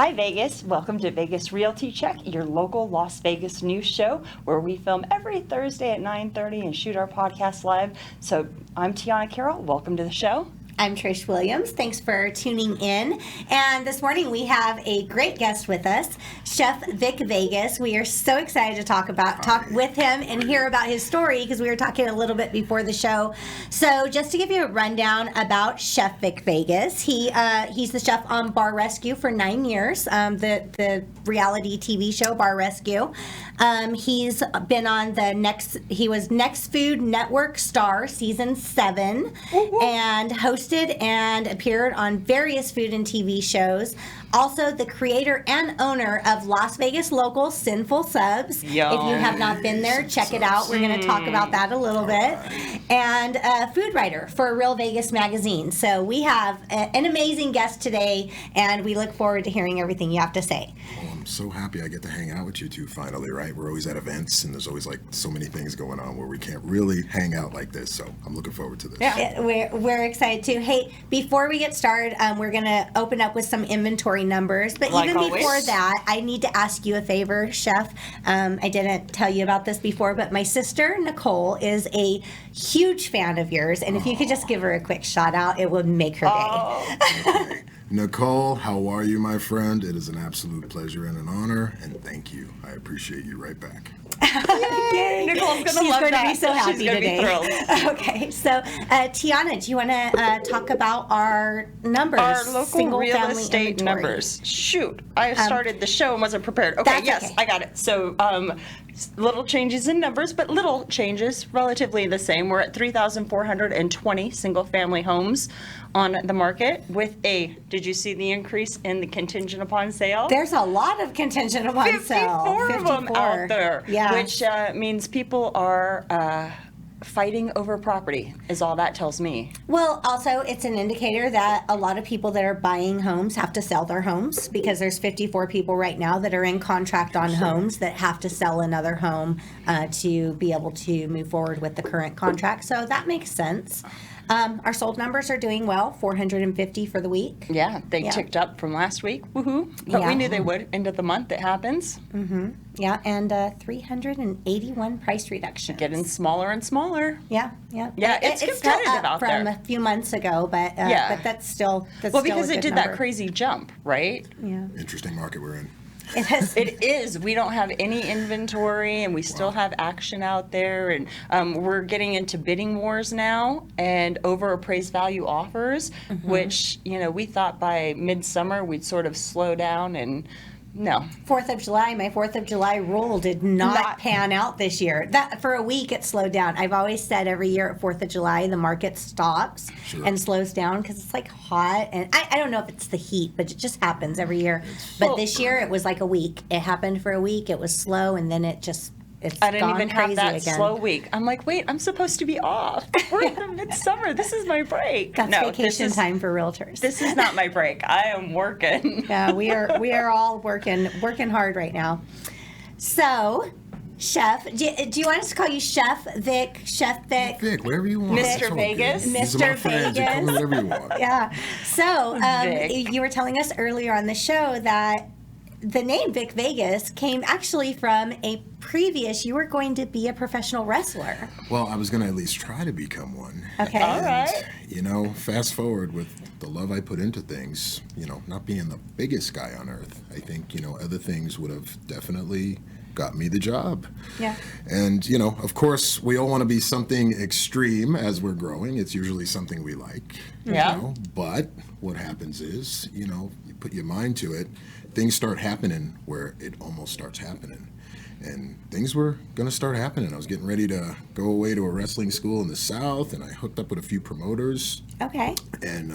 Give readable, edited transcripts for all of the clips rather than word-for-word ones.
Hi Vegas, welcome to Vegas Realty Check, your local Las Vegas news show where we film every Thursday at 9:30 and shoot our podcast live. So I'm Tiana Carroll, welcome to the show. I'm Trish Williams. Thanks for tuning in. And this morning we have a great guest with us, Chef Vic Vegas. We are so excited to talk with him and hear about his story because we were talking a little bit before the show. So just to give you a rundown about Chef Vic Vegas, he's the chef on Bar Rescue for 9 years, the reality TV show Bar Rescue. He's been on he was Next Food Network star season 7 and hosted and appeared on various food and TV shows. Also, the creator and owner of Las Vegas local Sinful Subs. Yum. If you have not been there, check it out. We're going to talk about that a little bit. And a food writer for Real Vegas magazine. So we have an amazing guest today, and we look forward to hearing everything you have to say. Well, I'm so happy I get to hang out with you two finally, right? We're always at events, and there's always like so many things going on where we can't really hang out like this. So I'm looking forward to this. Yeah, we're excited too. Hey, before we get started, we're going to open up with some inventory numbers. But like even always. before that, I need to ask you a favor, Chef. I didn't tell you about this before, but my sister, Nicole, is a huge fan of yours. And if you could just give her a quick shout out, it would make her day. Okay. Nicole, how are you, my friend? It is an absolute pleasure and an honor, and thank you. I appreciate you right back. Yay! Nicole's going to love that. She's going to be so happy She's gonna today. Be thrilled. Okay, so Tiana, do you want to talk about our numbers? Our local single real family estate inventory. numbers. Shoot, I started the show and wasn't prepared. Okay, That's yes, okay. I got it. So little changes in numbers, but little changes, relatively the same. We're at 3,420 single family homes on the market with did you see the increase in the contingent upon sale? There's a lot of contingent upon sale. 54 of them out there, Yeah. which means people are fighting over property, is all that tells me. Well, also, it's an indicator that a lot of people that are buying homes have to sell their homes because there's 54 people right now that are in contract on homes that have to sell another home to be able to move forward with the current contract. So that makes sense. Our sold numbers are doing well, 450 for the week. Yeah, they ticked up from last week. Woohoo! But we knew they would. End of the month, it happens. Yeah, and 381 price reductions. Getting smaller and smaller. Yeah. Yeah, it's still competitive up out from there. a few months ago, but that's still Well, because a it good did number. that crazy jump, right? Yeah. Interesting market we're in. It has. It is. We don't have any inventory, and we still have action out there, and we're getting into bidding wars now and over appraised value offers, which we thought by midsummer we'd sort of slow down, and no. My 4th of July rule did not pan out this year. That for a week it slowed down. I've always said every year at 4th of July the market stops and slows down because it's like hot, and I don't know if it's the heat, but it just happens every year. But this year it was like a week. It happened for a week. It was slow, and then I didn't even have that again. slow week. I'm like, wait, I'm supposed to be off. We're in the midsummer. This is my break. That's vacation time for realtors. This is not my break. I am working. Yeah, we are all working hard right now. So, Chef, do you want us to call you Chef Vic, Chef Vic? Vic, wherever you want. Mr. That's all Vegas? good. These are my Mr. friends. You call me Vegas. whatever you want. Yeah. So, Vic. you were telling us earlier on the show that the name Vic Vegas came actually from you were going to be a professional wrestler. Well, I was going to at least try to become one. Okay. And, All right. Fast forward with the love I put into things, not being the biggest guy on earth, I think, other things would have definitely got me the job. Yeah. And, of course, we all want to be something extreme as we're growing. It's usually something we like. Yeah. But what happens is, you put your mind to it, things start happening where it almost starts happening. And things were going to start happening. I was getting ready to go away to a wrestling school in the South, and I hooked up with a few promoters. Okay. And,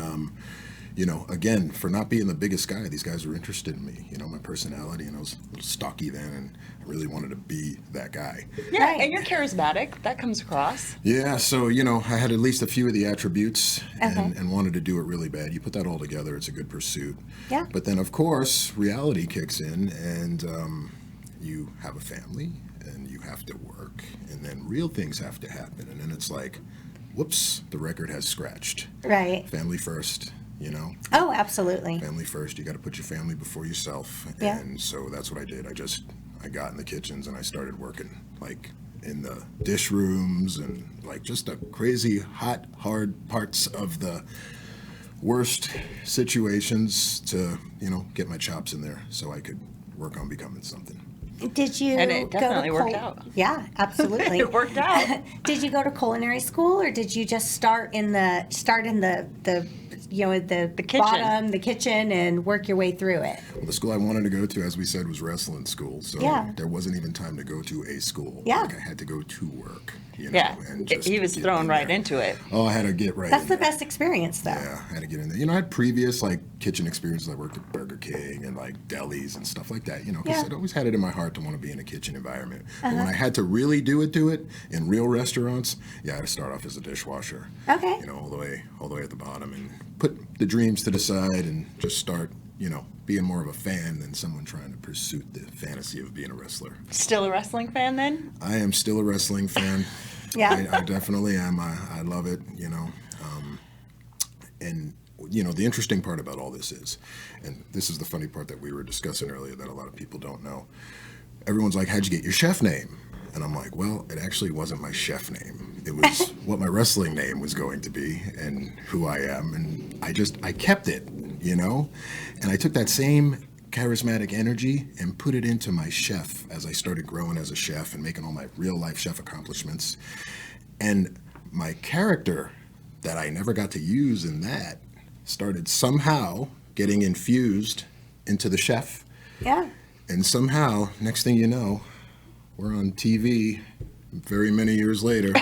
again, for not being the biggest guy, these guys were interested in me, my personality, and I was a little stocky then, and I really wanted to be that guy. Yeah, Right. and you're charismatic. That comes across. Yeah, so, I had at least a few of the attributes and wanted to do it really bad. You put that all together, it's a good pursuit. Yeah. But then, of course, reality kicks in, and you have a family, and you have to work, and then real things have to happen, and then it's like, whoops, the record has scratched. Right. Family first, you know? Oh, absolutely. Family first. You got to put your family before yourself. Yeah. And so that's what I did. I got in the kitchens and I started working like in the dish rooms and like just the crazy hot, hard parts of the worst situations to, you know, get my chops in there so I could work on becoming something. Did you And it go definitely to worked out. Yeah, absolutely. It worked out. Did you go to culinary school, or did you just start in the you know, the kitchen. bottom, the kitchen, and work your way through it? Well, the school I wanted to go to, as we said, was wrestling school. So Yeah. there wasn't even time to go to a school. Yeah. Like I had to go to work. You know, Yeah, and just he was get thrown in right there. into it. Oh, I had to get right That's in the there. best experience, though. Yeah, I had to get in there. You know, I had previous like kitchen experiences. I worked at Burger King and like delis and stuff like that. You know, because Yeah. I'd always had it in my heart to want to be in a kitchen environment. But when I had to really do it in real restaurants, yeah, I had to start off as a dishwasher. Okay. You know, all the way at the bottom, and put the dreams to the side and just start, you know, being more of a fan than someone trying to pursue the fantasy of being a wrestler. Still a wrestling fan then? I am still a wrestling fan. Yeah. I definitely am. I love it, you know. And, you know, the interesting part about all this is, and this is the funny part that we were discussing earlier that a lot of people don't know. Everyone's like, how'd you get your chef name? And I'm like, well, it actually wasn't my chef name. It was what my wrestling name was going to be and who I am. And I kept it, you know. And I took that same charismatic energy and put it into my chef as I started growing as a chef and making all my real life chef accomplishments. And my character that I never got to use in that started somehow getting infused into the chef. Yeah. And somehow, next thing you know, we're on TV very many years later,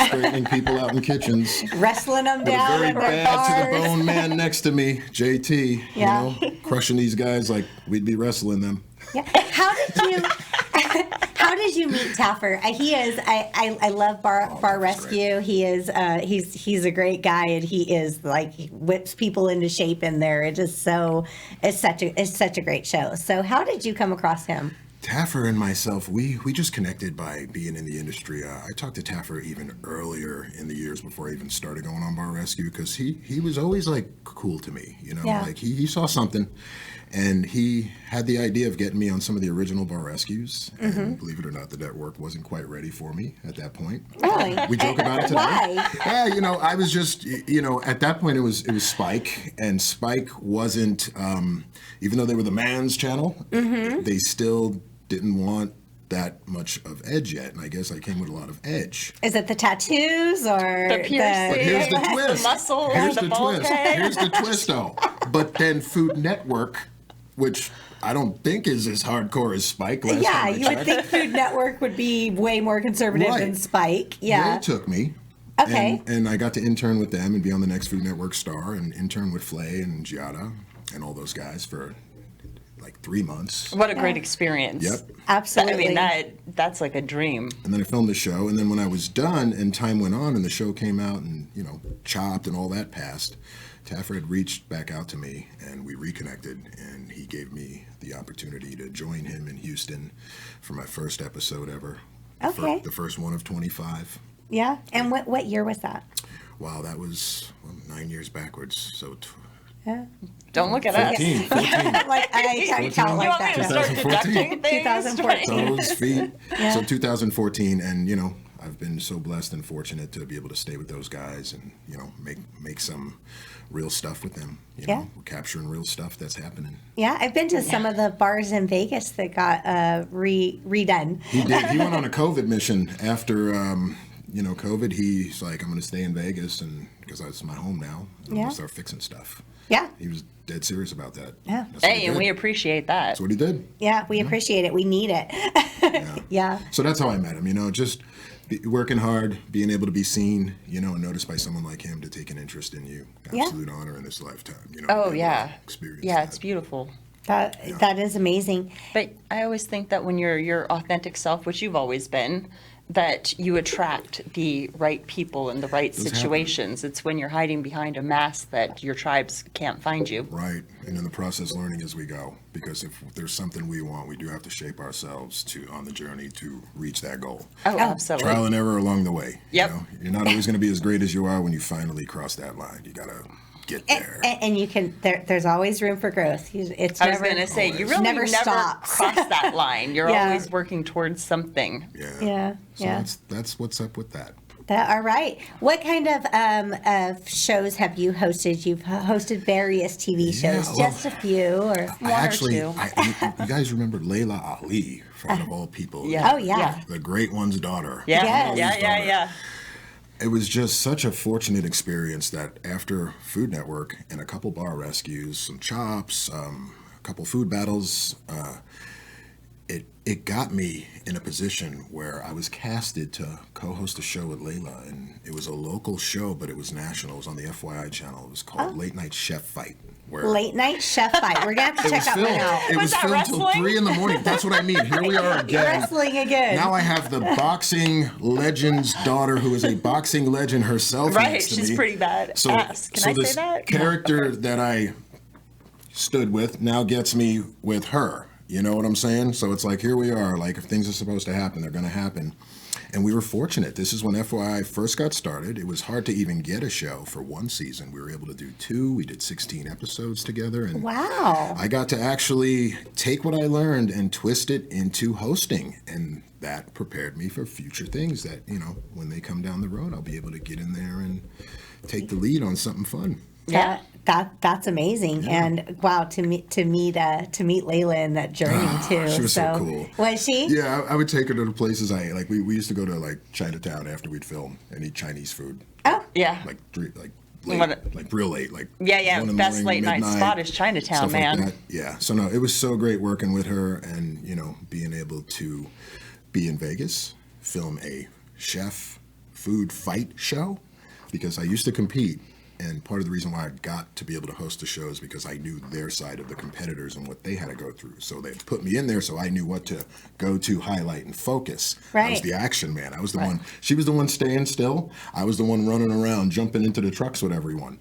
straightening people out in kitchens. Wrestling them With a down very at their bad to the bars. bone man next to me, JT, Yeah. you know, crushing these guys like we'd be wrestling them. Yeah. How did you meet Taffer? He is. I love Bar that's Rescue. great. He is. He's a great guy, and he is like he whips people into shape in there. It is so. It's such a great show. So how did you come across him? Taffer and myself, we just connected by being in the industry. I talked to Taffer even earlier in the years before I even started going on Bar Rescue because he was always like cool to me, you know, Yeah. like he saw something and he had the idea of getting me on some of the original Bar Rescues. And believe it or not, the network wasn't quite ready for me at that point. Really? We joke about it today. Why? Yeah, you know, I was just, you know, at that point it was Spike, and Spike wasn't, even though they were the man's channel, they still didn't want that much of edge yet, and I guess I came with a lot of edge. Is it the tattoos or The piercing. But here's the The twist. muscle, Here's the the ball twist. gag. Here's the twist, though. But then Food Network, which I don't think is as hardcore as Spike. Last Yeah, time I you would checked. think Food Network would be way more conservative than Right. Spike. They Yeah. took me. Okay. And I got to intern with them and be on the next Food Network star and intern with Flay and Giada and all those guys for like 3 months. What a great experience. Yep. Absolutely. I mean, that's like a dream. And then I filmed the show. And then when I was done and time went on and the show came out and, you know, chopped and all that passed, Taffer had reached back out to me and we reconnected. And he gave me the opportunity to join him in Houston for my first episode ever. Okay. The first one of 25. Yeah. And what year was that? Wow, that was 9 years backwards. So Yeah. Don't look at us. 14. Like I can't count You like want me to that. start 2014. deducting things? 2014. Toes, feet. Yeah. So 2014, and you know, I've been so blessed and fortunate to be able to stay with those guys and you know make some real stuff with them. You Yeah. know, we're capturing real stuff that's happening. Yeah, I've been to some of the bars in Vegas that got redone. He did. He went on a COVID mission after. You know, COVID. He's like, I'm going to stay in Vegas, and because it's my home now, I'm going Yeah. to start fixing stuff. Yeah. He was dead serious about that. Yeah. That's what he Hey, and did. we appreciate that. That's what he did. Yeah, we appreciate it. We need it. Yeah. So that's how I met him, you know, just working hard, being able to be seen, you know, and noticed by someone like him to take an interest in you. Yeah. Absolute honor in this lifetime, you know. Oh, to be able to yeah. Experience Yeah, that. it's beautiful. That is amazing. But I always think that when you're your authentic self, which you've always been, that you attract the right people in the right happen. situations. It's when you're hiding behind a mask that your tribes can't find you. Right. And in the process, learning as we go. Because if there's something we want, we do have to shape ourselves on the journey to reach that goal. Oh, absolutely. Trial and error along the way. Yep. You know? You're not always going to be as great as you are when you finally cross that line. You got to get there. And you can. There's always room for growth. It's I was never. going to say, you really Never never stops. cross that line. You're Yeah. always working towards something. Yeah. So that's what's up with that. All right. What kind of shows have you hosted? You've hosted various TV shows, well, just a few, or You guys remember Leila Ali, out of all people? Yeah. Oh yeah. The great one's daughter. Yeah. Yes. Yeah. It was just such a fortunate experience that after Food Network and a couple bar rescues, some chops, a couple food battles, it got me in a position where I was casted to co-host a show with Leila, and it was a local show, but it was national. It was on the FYI channel. It was called Late Night Chef Fight. Late Night Chef Fight. We're gonna have to It check was that filmed. one out. It Was was that filmed till wrestling? 3 a.m. That's what I mean. Here we are again. Wrestling again. Now I have the boxing legend's daughter, who is a boxing legend herself. Right, next to she's me. pretty bad ass. Can I say this that? character that I stood with now gets me with her. You know what I'm saying? So it's like, here we are. Like, if things are supposed to happen, they're going to happen. And we were fortunate. This is when FYI first got started. It was hard to even get a show for one season. We were able to do 2. We did 16 episodes together. And Wow. I got to actually take what I learned and twist it into hosting. And that prepared me for future things that, when they come down the road, I'll be able to get in there and take the lead on something fun. Yeah. That's amazing, and wow, to meet Leila in that journey too. She was so cool. Was she? Yeah, I would take her to the places we used to go to, like Chinatown after we'd film and eat Chinese food. Oh, Yeah. Like late, What- like real late, like Yeah. 1 in the Best morning, late night midnight, spot is Chinatown, stuff like man. that. Yeah. So no, it was so great working with her, and being able to be in Vegas, film a chef food fight show, because I used to compete. And part of the reason why I got to be able to host the show is because I knew their side of the competitors and what they had to go through. So they put me in there so I knew what to go to, highlight, and focus. I was Right. the action man. I was the one. She was the one staying still. I was the one running around, jumping into the trucks with everyone.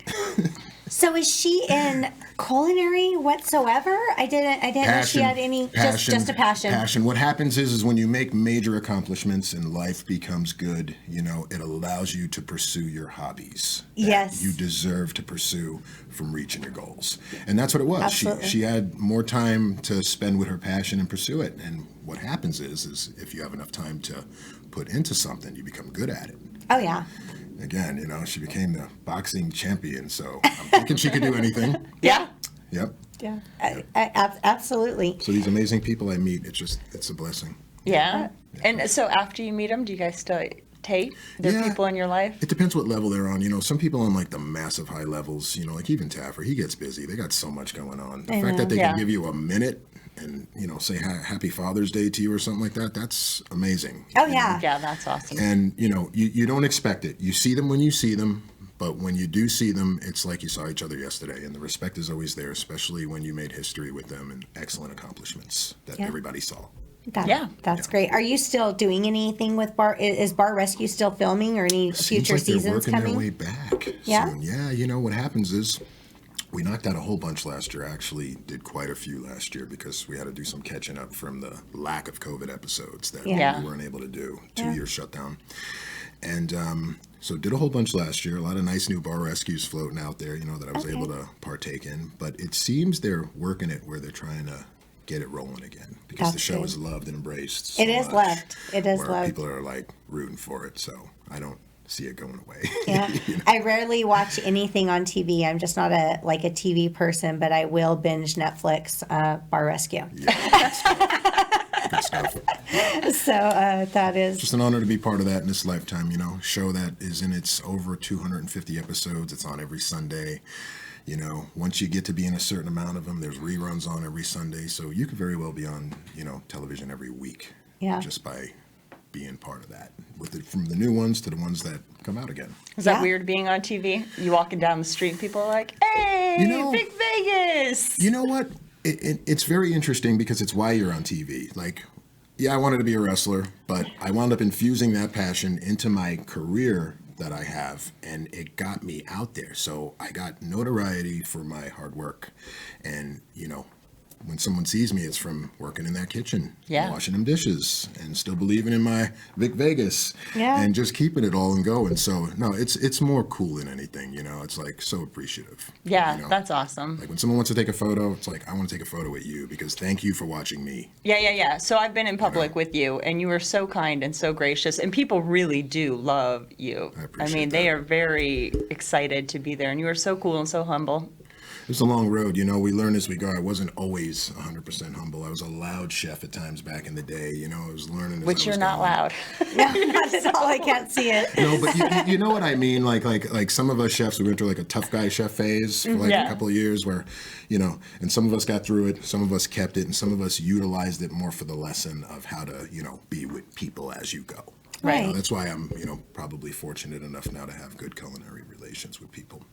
so is she in culinary whatsoever? I didn't know she had any. Just a passion. Passion. What happens is when you make major accomplishments and life becomes good, it allows you to pursue your hobbies. that Yes. You deserve to pursue from reaching your goals. And that's what it was. Absolutely. She had more time to spend with her passion and pursue it. And what happens is if you have enough time to put into something, you become good at it. Oh yeah. Again, she became the boxing champion, so I'm thinking she could do anything. Yeah. Yep. Yeah. Absolutely. So these amazing people I meet, it's a blessing. Yeah. And so after you meet them, do you guys still tape? There Yeah. people in your life? It depends what level they're on. Some people on like the massive high levels, like even Taffer, he gets busy. They got so much going on. The fact that they Yeah. can give you a minute and, say Happy Father's Day to you or something like that, that's amazing. Oh yeah. Yeah, that's awesome. And, you don't expect it. You see them when you see them. But when you do see them, it's like you saw each other yesterday. And the respect is always there, especially when you made history with them and excellent accomplishments that Yeah. everybody saw. That's great. Are you still doing anything with Bar? Is Bar Rescue still filming, or any future Seems like seasons they're working coming? their way back Yeah? soon. Yeah, what happens is we knocked out a whole bunch last year. I actually did quite a few last year because we had to do some catching up from the lack of COVID episodes that Yeah. we weren't able to do. Yeah. 2-year shutdown. And so did a whole bunch last year. A lot of nice new bar rescues floating out there, that I was able to partake in. But it seems they're working it where they're trying to get it rolling again because the That's show good. is loved and embraced. So It is much, loved. It is where loved. People are like rooting for it. So I don't see it going away. Yeah. I rarely watch anything on TV. I'm just not a TV person, but I will binge Netflix Bar Rescue. Good stuff. So that is Just an honor to be part of that in this lifetime, show that is in its over 250 episodes. It's on every Sunday. Once you get to be in a certain amount of them, there's reruns on every Sunday. So you could very well be on, television every week. Yeah. Just by being part of that. From the new ones to the ones that come out again. Is that Yeah. weird being on TV? You walking down the street, people are like, hey, Vic Vegas. You know what? It's very interesting because it's why you're on TV. Like, yeah, I wanted to be a wrestler, but I wound up infusing that passion into my career that I have, and it got me out there. So I got notoriety for my hard work, and when someone sees me, it's from working in that kitchen, Yeah. washing them dishes, and still believing in my Vic Vegas, Yeah. and just keeping it all and going. So no, it's more cool than anything. It's like so appreciative. Yeah, that's awesome. Like when someone wants to take a photo, it's like I want to take a photo with you because thank you for watching me. Yeah. So I've been in public with you, and you were so kind and so gracious, and people really do love you. I appreciate mean, they that. are very excited to be there, and you are so cool and so humble. It's a long road, we learn as we go. I wasn't always 100% humble. I was a loud chef at times back in the day. I was learning. As Which I you're was not going. loud. Not at all. I can't see it. No, but you know what I mean. Like some of us chefs, we went through like a tough guy chef phase for like Yeah. a couple of years, where, and some of us got through it, some of us kept it, and some of us utilized it more for the lesson of how to, be with people as you go. Right. That's why I'm, probably fortunate enough now to have good culinary relations with people.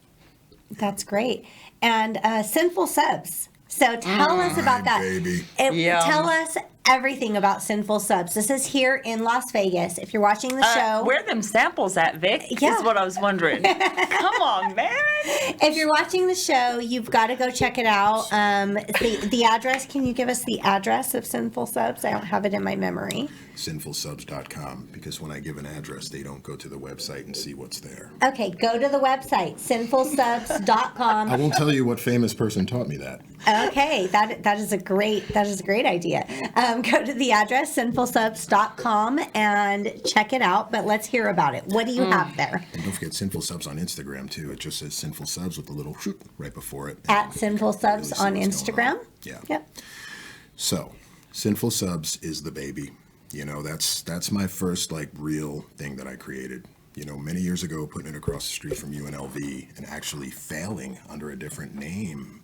That's great. And Sinful Subs. So tell us about that. Baby. Yum. Tell us everything about Sinful Subs. This is here in Las Vegas. If you're watching the show, Where are them samples at, Vic? Yeah. Is what I was wondering. Come on, man. if you're watching the show, you've got to go check it out. The address. Can you give us the address of Sinful Subs? I don't have it in my memory. Sinfulsubs.com, because when I give an address, they don't go to the website and see what's there. Okay, go to the website sinfulsubs.com. I won't tell you what famous person taught me that. Okay, that is a great idea. Go to the address sinfulsubs.com and check it out. But let's hear about it. What do you have there? And don't forget Sinful Subs on Instagram too. It just says Sinful Subs with a little shoot right before it. At Sinful Subs Really see on what's going Instagram. on. Yeah. Yep. So, Sinful Subs is the baby. That's my first like real thing that I created. Many years ago, putting it across the street from UNLV and actually failing under a different name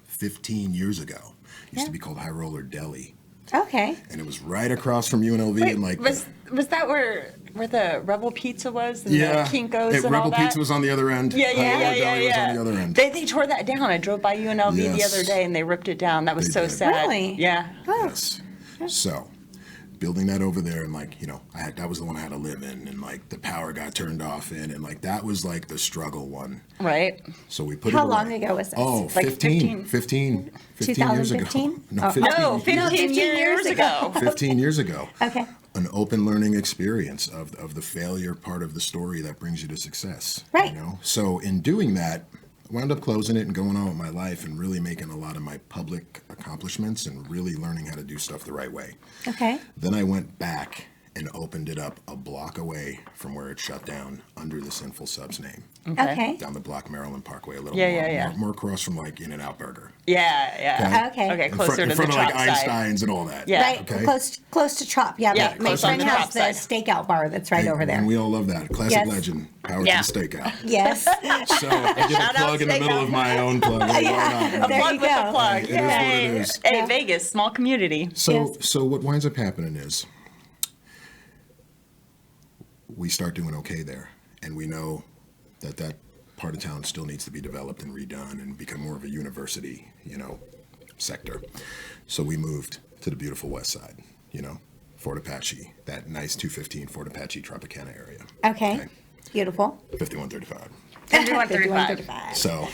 15 years ago. It used to be called High Roller Deli. Okay. And it was right across from UNLV. Wait, and like was that where the Rebel Pizza was? And yeah, the Kinko's and all Rebel that? Pizza was on the other end. Yeah. Deli was on the other end. They tore that down. I drove by UNLV the Yes. other day, and they ripped it down. That was They so did. sad. Really? Yeah. Oh. Yes. So, building that over there, and like that was the one I had to live in, and like the power got turned off in, and like that was like the struggle one. Right. So we put How it long away. ago was this? Oh, Like 15 years ago. 2015? No, Oh. 15, No, 15, 15 years ago. 15 years ago. Okay. An open learning experience of the failure part of the story that brings you to success. Right. So in doing that, I wound up closing it and going on with my life and really making a lot of my public accomplishments and really learning how to do stuff the right way. Okay. Then I went back and opened it up a block away from where it shut down under the Sinful Subs name. Okay. Down the block, Maryland Parkway, a little Yeah. more across from like In-N-Out Burger. Yeah. Okay. Okay, In closer front, to in front the of like top side. Einstein's and all that. Yeah. Right. Okay. Close to Trop. Yeah. Yeah, my close friend on the has Trop the side. stakeout bar that's right over there. And we all love that. Classic Yes. legend. Power Yeah. to the stakeout. Yes. So I did a Shout out plug in the middle Steakhouse. of my own plug. Why Yeah. not? There Plug you with go. the plug. It is what it is. Hey, Yeah. Vegas, small community. So what winds up happening is we start doing okay there, and we know that part of town still needs to be developed and redone and become more of a university, sector. So we moved to the beautiful west side, Fort Apache, that nice 215 Fort Apache Tropicana area. Okay. Beautiful. 5135. 5135. So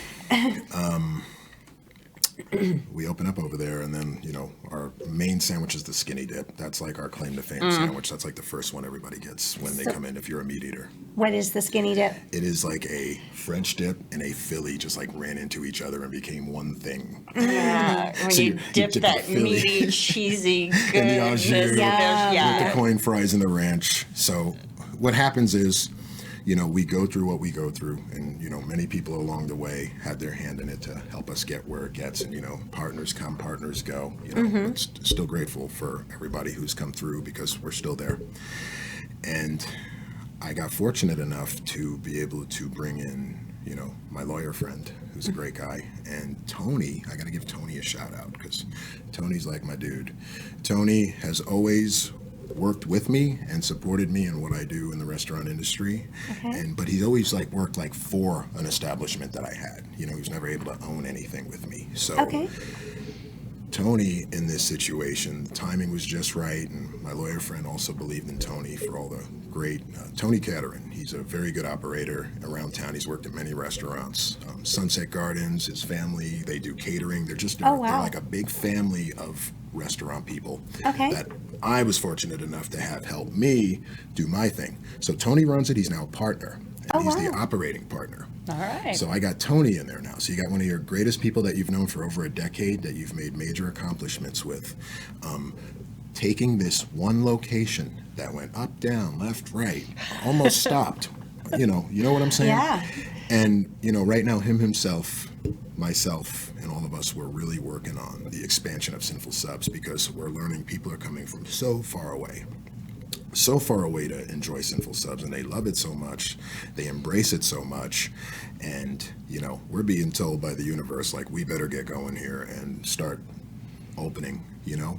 we open up over there, and then our main sandwich is the skinny dip. That's like our claim to fame sandwich. That's like the first one everybody gets when they come in if you're a meat eater. What is the skinny dip? It is like a French dip and a Philly just like ran into each other and became one thing. When So you you dip dip that the Philly meaty, cheesy And the au goodness. jus. Yeah. With the coin fries and the ranch. So what happens is, we go through what we go through, and many people along the way had their hand in it to help us get where it gets, and partners come, partners go. But still grateful for everybody who's come through because we're still there. And I got fortunate enough to be able to bring in, my lawyer friend, who's a great guy, and Tony. I got to give Tony a shout out because Tony's like my dude. Tony has always worked with me and supported me in what I do in the restaurant industry. But he's always like worked like for an establishment that I had. He was never able to own anything with me. So Okay. Tony in this situation, the timing was just right, and my lawyer friend also believed in Tony for all the great Tony Catering. He's a very good operator around town. He's worked at many restaurants. Sunset Gardens, his family, they do catering. They're just they're like a big family of restaurant people that I was fortunate enough to have help me do my thing. So Tony runs it. He's now a partner, and he's the operating partner. All right. So I got Tony in there now. So you got one of your greatest people that you've known for over a decade, that you've made major accomplishments with, taking this one location that went up, down, left, right, almost stopped. You know what I'm saying? Yeah. And right now, himself, myself, and all of us, we're really working on the expansion of Sinful Subs, because we're learning people are coming from so far away to enjoy Sinful Subs, and they love it so much, they embrace it so much, and we're being told by the universe, like, we better get going here and start opening.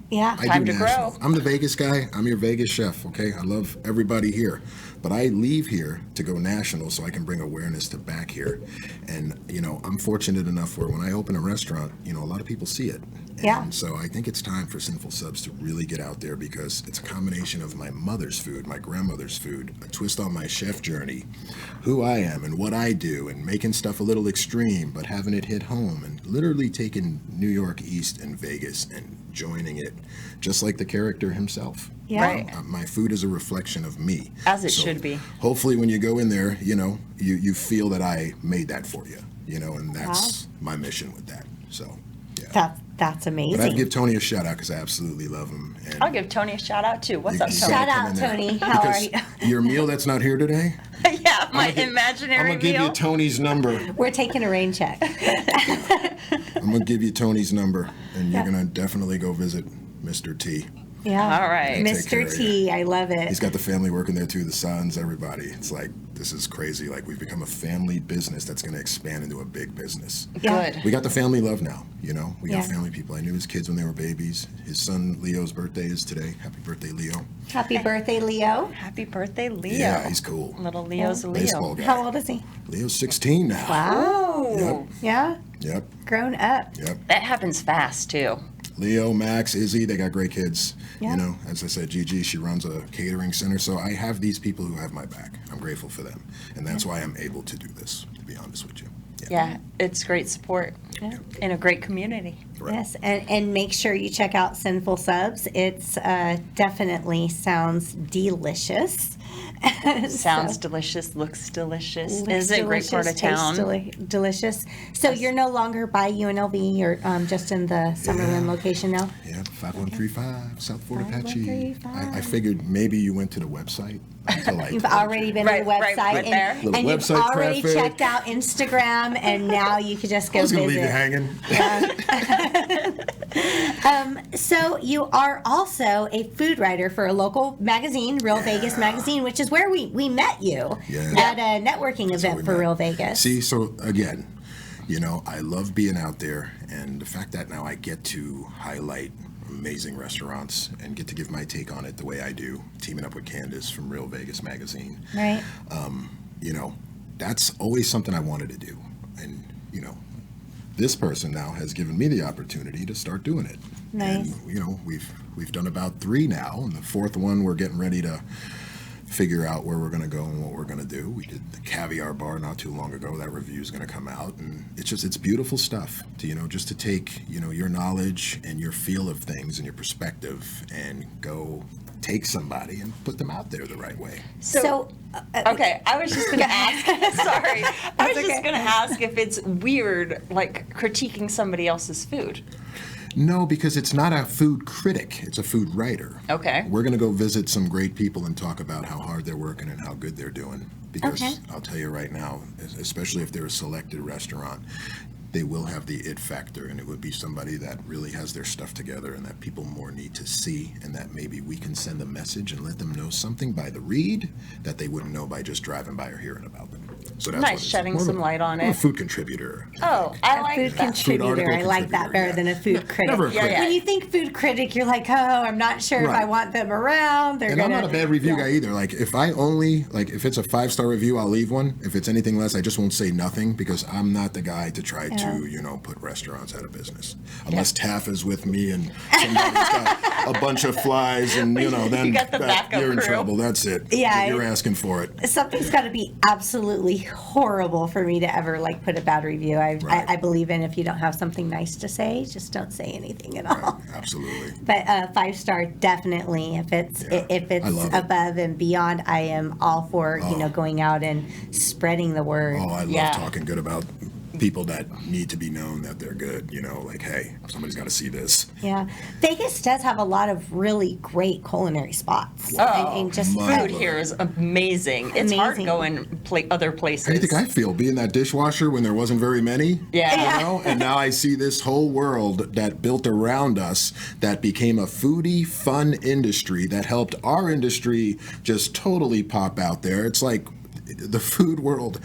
Yeah. Time to grow. I'm the Vegas guy. I'm your Vegas chef. Okay, I love everybody here, but I leave here to go national so I can bring awareness to back here. And I'm fortunate enough where when I open a restaurant, a lot of people see it. And so I think it's time for Sinful Subs to really get out there, because it's a combination of my mother's food, my grandmother's food, a twist on my chef journey, who I am and what I do, and making stuff a little extreme, but having it hit home, and literally taking New York East and Vegas and joining it, just like the character himself. Yeah. Right. My food is a reflection of me. As it should be. Hopefully when you go in there, you feel that I made that for you, and that's my mission with that. So, yeah. That's amazing. But I'd give Tony a shout out, because I absolutely love him. And I'll give Tony a shout out too. What's up, you Tony? gotta Shout come out, in there. Tony. How are Because you? your meal that's not here today, Yeah, my I'm imaginary gonna give meal. you Tony's number. We're taking a rain check. I'm gonna give you Tony's number, and you're gonna definitely go visit Mr. T. Yeah. All right. Take care Mr. of T, I love it. He's got the family working there too, the sons, everybody. It's like, this is crazy. Like, we've become a family business that's going to expand into a big business. Yeah. Good. We got the family love now, We Yeah. got family people. I knew his kids when they were babies. His son Leo's birthday is today. Happy birthday, Leo. Happy birthday, Leo. Happy birthday, Leo. Yeah, he's cool. Little Leo's a Leo. Baseball guy. How old is he? Leo's 16 now. Wow. Yep. Yeah. Yep. Grown up. Yep. That happens fast too. Leo, Max, Izzy, they got great kids. Yeah. As I said, Gigi, she runs a catering center. So I have these people who have my back. I'm grateful for them. And that's why I'm able to do this, to be honest with you. Yeah, it's great support in a great community. Right. Yes, and make sure you check out Sinful Subs. It's definitely sounds delicious. Sounds delicious, looks delicious. Looks Is it a great part of delicious, tastes town? delicious. So you're no longer by UNLV. You're just in the Summerlin location now. Yeah, 5135 South Fort Apache. 5135. I figured maybe you went to the website. Until I You've told already you. been to the Right website, there. and, Little and you've website already traffic. checked out Instagram, and now you could just go I was going to visit. leave you hanging. So you are also a food writer for a local magazine, Real Vegas Magazine, which is where we met you Yeah. at a networking how event we for met. Real Vegas. See, so again, I love being out there, and the fact that now I get to highlight amazing restaurants and get to give my take on it the way I do, teaming up with Candace from Real Vegas Magazine. Right. That's always something I wanted to do. And, this person now has given me the opportunity to start doing it. Nice. And, we've done about 3 now, and the 4th one we're getting ready to figure out where we're going to go and what we're going to do. We did the caviar bar not too long ago. That review is going to come out, and it's beautiful stuff to just to take your knowledge and your feel of things and your perspective and go take somebody and put them out there the right way. So Okay, I was just going to ask. Sorry. I was okay. just going to ask if it's weird, like, critiquing somebody else's food. No, because it's not a food critic. It's a food writer. Okay. We're going to go visit some great people and talk about how hard they're working and how good they're doing. Because Okay. I'll tell you right now, especially if they're a selected restaurant, they will have the it factor, and it would be somebody that really has their stuff together and that people more need to see, and that maybe we can send a message and let them know something by the read that they wouldn't know by just driving by or hearing about them. So that's Nice, what it is. shedding More of some a- light on more of it. a food contributor. Oh, I like Food that. contributor. I like that contributor, better yeah. than a food critic. Never a critic. Yeah. When you think food critic, you're like, oh, I'm not sure if Right. I want them around. They're And gonna. I'm not a bad review guy either. Like if if it's a 5-star review, I'll leave one. If it's anything less, I just won't say nothing because I'm not the guy to try to, put restaurants out of business. Unless Taff is with me and somebody's got a bunch of flies and, then You got the backup you're in crew. trouble. That's it. Yeah, You're asking for it. Something's got to be absolutely horrible for me to ever put a bad review. Right. I believe in if you don't have something nice to say, just don't say anything at all. Absolutely. But 5-star definitely. If it's I love it. above and beyond, I am all for going out and spreading the word. Oh, I love Yeah. talking good about people that need to be known that they're good. Hey, somebody's got to see this. Yeah, Vegas does have a lot of really great culinary spots. Oh, and just my- Food here is amazing. It's hard Amazing. going other places. How do you think I feel being that dishwasher when there wasn't very many? Yeah. And now I see this whole world that built around us that became a foodie, fun industry that helped our industry just totally pop out there. It's like the food world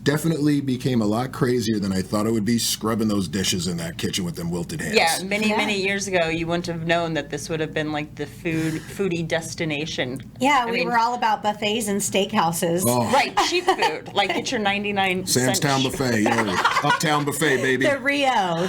definitely became a lot crazier than I thought it would be, scrubbing those dishes in that kitchen with them wilted hands. Yeah, many years ago, you wouldn't have known that this would have been like the foodie destination. Yeah, I we mean, were all about buffets and steakhouses. Oh, Right, cheap food. Like get your 99 Sam's Town Buffet, Uptown Buffet, baby. The Rio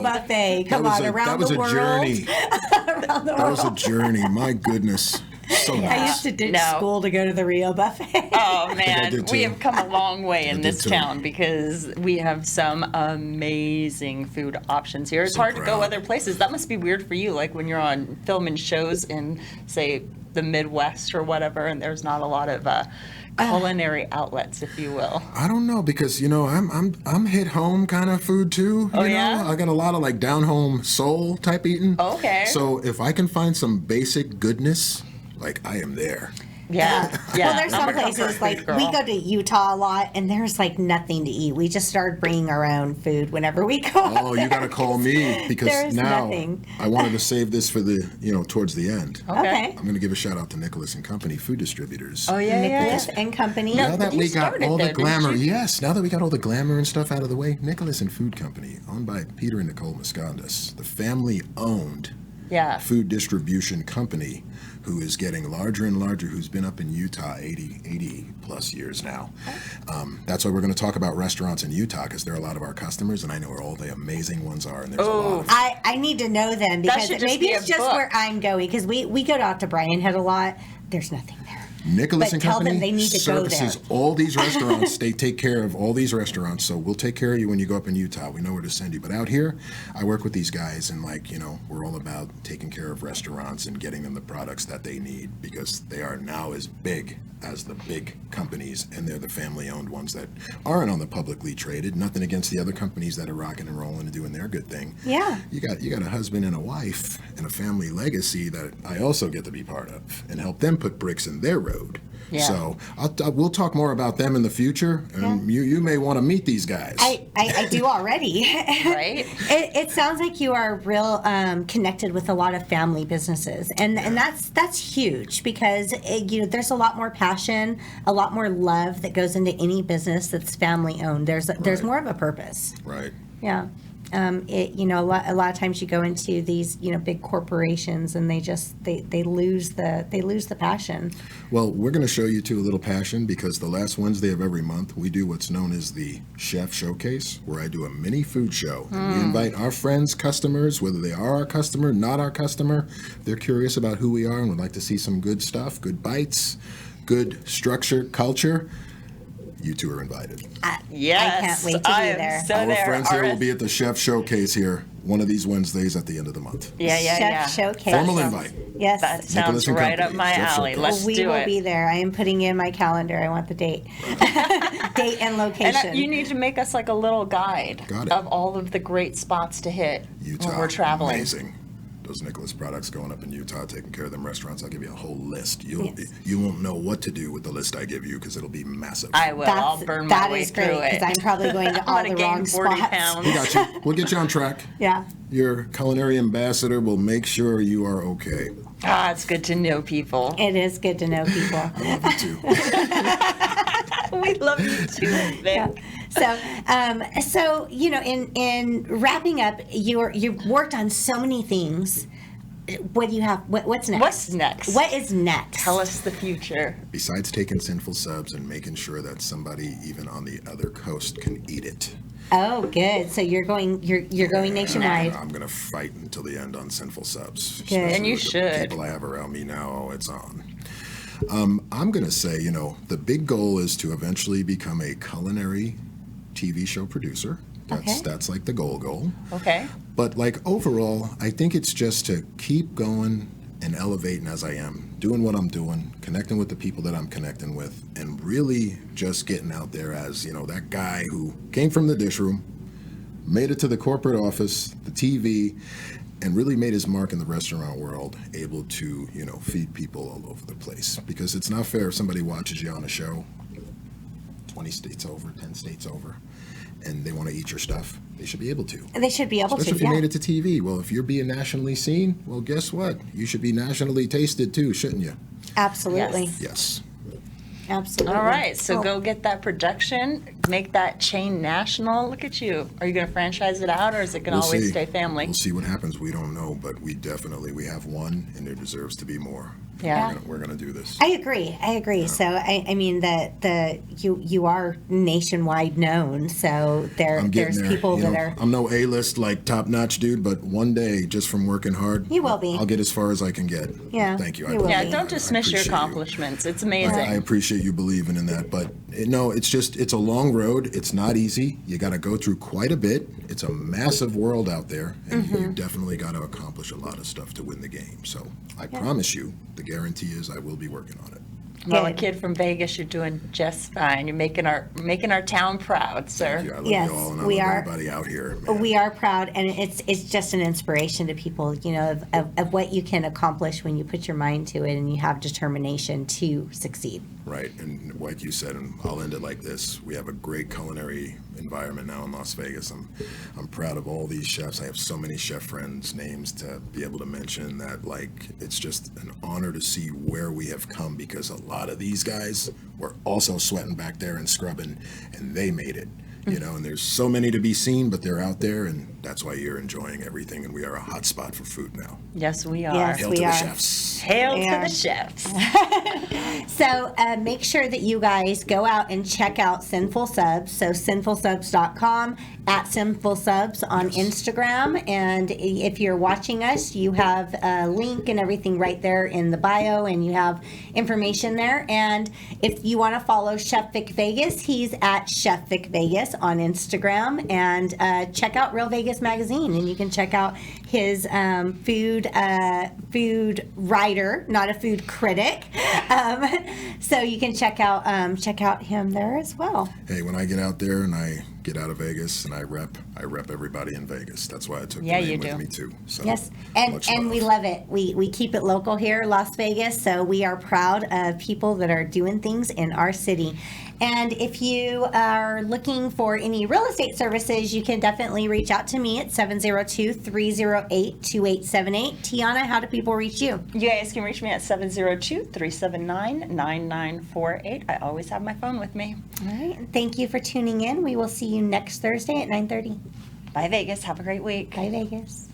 buffet. Come on, around that was the a world. journey. Around the That was a world. journey. My goodness. So I nice. used to ditch No. school to go to the Rio buffet. Oh I man, did we too. have come a long way in did this too. town because we have some amazing food options here. It's So hard to go proud. other places. That must be weird for you, like when you're on filming shows in, say, the Midwest or whatever, and there's not a lot of culinary outlets, if you will. I don't know because I'm hit home kind of food too. Oh, you know? yeah? I got a lot of like down home soul type eating. Okay. So if I can find some basic goodness, like I am there. Yeah, yeah. Well, there's I'm some a comfort places food like girl. we go to Utah a lot, and there's like nothing to eat. We just started bringing our own food whenever we go. Oh, you got to call me because There's now nothing. I wanted to save this for the towards the end. Okay. I'm going to give a shout out to Nicholas and Company Food Distributors. Oh yeah, yeah. Nicholas and Company. No, Now but that you we got started all the there, didn't glamour, you? yes. Now that we got all the glamour and stuff out of the way, Nicholas and Food Company, owned by Peter and Nicole Miscondas, the family-owned Yeah. food distribution company, who is getting larger and larger, who's been up in Utah 80 plus years now. That's why we're going to talk about restaurants in Utah because they're a lot of our customers, and I know where all the amazing ones are. And there's a lot of I need to know them because should just maybe be a it's just book. where I'm going because we go out to Brian Head a lot. There's nothing there. Nicholas But and tell Company them they need to go services there. all these restaurants. They take care of all these restaurants, so we'll take care of you when you go up in Utah. We know where to send you. But out here, I work with these guys, and we're all about taking care of restaurants and getting them the products that they need because they are now as big as the big companies, and they're the family-owned ones that aren't on the publicly traded. Nothing against the other companies that are rocking and rolling and doing their good thing. Yeah. You got a husband and a wife and a family legacy that I also get to be part of and help them put bricks in their road. Yeah. So we'll talk more about them in the future. And you may want to meet these guys. I do already. Right? It sounds like you are real connected with a lot of family businesses, and that's huge because there's a lot more passion, a lot more love that goes into any business that's family owned. There's Right. more of a purpose. Right. Yeah. A lot of times you go into these big corporations and they lose the passion. Well, we're going to show you too a little passion because the last Wednesday of every month we do what's known as the Chef Showcase, where I do a mini food show. And we invite our friends, customers, whether they are our customer, not our customer, if they're curious about who we are and would like to see some good stuff, good bites, good structure, culture. You two are invited. Yes. I can't wait to I be am there. So Our there. friends here will RS be at the Chef Showcase here one of these Wednesdays at the end of the month. Yeah, yeah, Chef yeah. Showcase. Formal invite. Yes. That sounds and right Company, up my Chef alley. Showcase. Let's we do will it. be there. I am putting in my calendar. I want the date. Date and location. And you need to make us like a little guide Got it. of all of the great spots to hit Utah, when we're traveling. amazing. Those Nicholas products going up in Utah, taking care of them restaurants. I'll give you a whole list. Yes. You won't know what to do with the list I give you because it'll be massive. I will. I'll burn my that way is through great it. because I'm probably going to all I'm the gonna wrong gain 40 spots. pounds. We got you. We'll get you on track. Yeah. Your culinary ambassador will make sure you are okay. Ah, it's good to know people. It is good to know people. I love you too. We love you too, Vic. So in wrapping up, you've worked on so many things. What do you have? What's next? What's next? What is next? Tell us the future. Besides taking Sinful Subs and making sure that somebody even on the other coast can eat it. Oh, good. So you're going nationwide. I'm gonna fight until the end on Sinful Subs. Good. Especially And you with the should. people I have around me now, it's on. I'm gonna say, the big goal is to eventually become a culinary TV show producer. That's like the goal. Okay. But like overall, I think it's just to keep going and elevating as I am, doing what I'm doing, connecting with the people that I'm connecting with, and really just getting out there as, that guy who came from the dish room, made it to the corporate office, the TV, and really made his mark in the restaurant world, able to, feed people all over the place. Because it's not fair if somebody watches you on a show, 20 states over, 10 states over, and they want to eat your stuff. They should be able to. They should be able Especially to. if you made it to TV. Well, if you're being nationally seen, well, guess what? You should be nationally tasted too, shouldn't you? Absolutely. Yes. Absolutely. All right, so Cool. go get that production, make that chain national. Look at you. Are you going to franchise it out, or is it going to We'll always see. stay family? We'll see what happens. We don't know, but we have one, and there deserves to be more. Yeah. We're gonna do this. I agree. So I mean you are nationwide known. So I'm getting there's there. people that are. I'm no A-list like top-notch dude, but one day, just from working hard, You will be. I'll get as far as I can get. Yeah, Thank you. you will Yeah, be. don't dismiss your appreciate you. accomplishments. It's I amazing. appreciate you believing in that, but it's a long road. It's not easy. You got to go through quite a bit. It's a massive world out there, and you definitely got to accomplish a lot of stuff to win the game. So I promise you, the guarantee is I will be working on it. Well, a Good. kid from Vegas, you're doing just fine. You're making our town proud, sir. Thank you. I love Yes, you all, and I we love are. everybody out here. Man. We are proud, and it's just an inspiration to people, of what you can accomplish when you put your mind to it and you have determination to succeed. Right, and like you said, and I'll end it like this: we have a great culinary environment now in Las Vegas. I'm proud of all these chefs. I have so many chef friends' names to be able to mention that, like, it's just an honor to see where we have come, because a lot of these guys were also sweating back there and scrubbing, and they made it. And there's so many to be seen, but they're out there, and that's why you're enjoying everything, and we are a hot spot for food now. Yes, we are. Yes. Hail We to the are. chefs. Hail We to are. the chefs. So make sure that you guys go out and check out Sinful Subs. So sinfulsubs.com, at Sinful Subs on Instagram. And if you're watching us, you have a link and everything right there in the bio, and you have information there. And if you want to follow Chef Vic Vegas, he's at Chef Vic Vegas on Instagram. And check out Real Vegas Magazine, and you can check out his food writer, not a food critic. So you can check out him there as well. Hey, when I get out there and I get out of Vegas and I rep everybody in Vegas. That's why I took Yeah, the name you with do. me too. So Yes, much and we love it. We keep it local here, Las Vegas. So we are proud of people that are doing things in our city. And if you are looking for any real estate services, you can definitely reach out to me at 702-308-2878. Tiana, how do people reach you? You guys can reach me at 702-379-9948. I always have my phone with me. All right. Thank you for tuning in. We will see you next Thursday at 9:30. Bye, Vegas. Have a great week. Bye, Vegas.